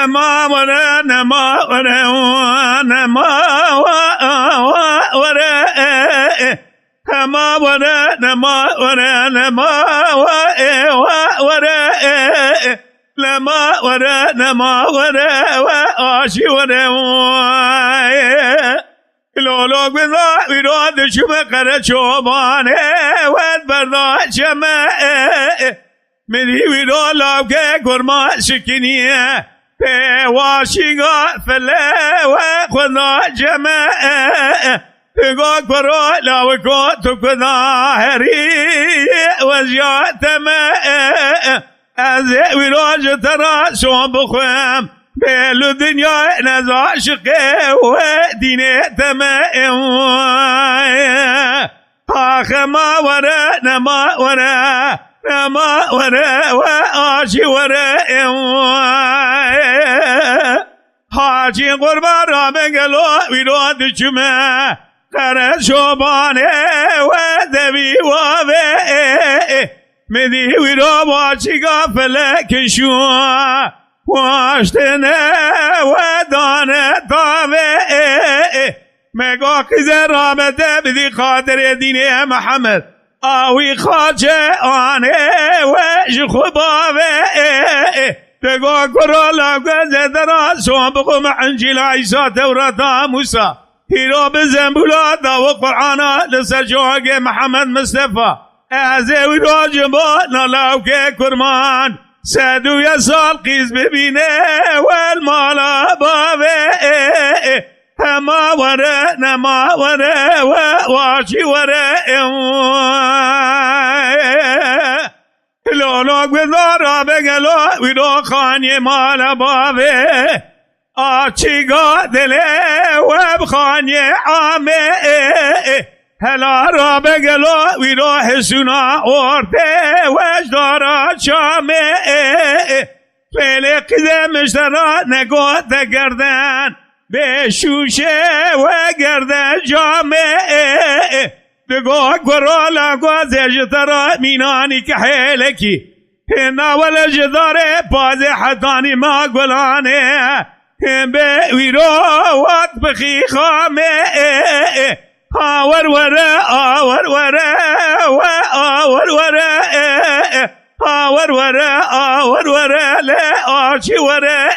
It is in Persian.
نما ورا نما ورا نما ورا نما ورا نما ورا نما ورا لما ورا نما ورا واشي ورا لولو بذا ويراد شما قرا شوبانه ود بردا شما مني ويرو لابك كرما شكنيه واشيغا فلا وخنا جما تقول برو لا كنت كظاهري وزيات ما أزي وراج ترى شو بخوام بلو دنيا نزا شقي وديني تمام آخ ما ورا نما ورا نما ورا وآشي ورا حاجي قربان رابقلو ويراد جمع قرى شوبانه ودبي وابي مدي ويرو باشي غافلك شو واشتنا ودانا طابي مگا قزر رابطه بدي خاطر دين محمد آوي خاجه آنه وش خبابه تقول كرالا قزر دراسو بقوم عنجل عيسى توراة موسى هيرو بزنبولا داو قرآن لسجوه محمد مصطفى ازه وراجبا نلاوك كرمان سدو يسال قيز ببينه والمالا بابه هما ورا نما ورا واشي ورا لولوك بذارا بقلو ويرو خاني مالا بابه آچی گادله وبخاني عامه هلا را بگلو ویرو حسونا orte وجدارا شامه فعل قدمش درا نگات گردن به شوشه و گردن جامه بگو گرالا گازش ترا مینانی که حیلکی ناول جداره باز حدانی ما گلانه به ویرو وقت بخی خامه آور ورا آور ورا آور ورا آور ورا آور ورا لا آشي ورا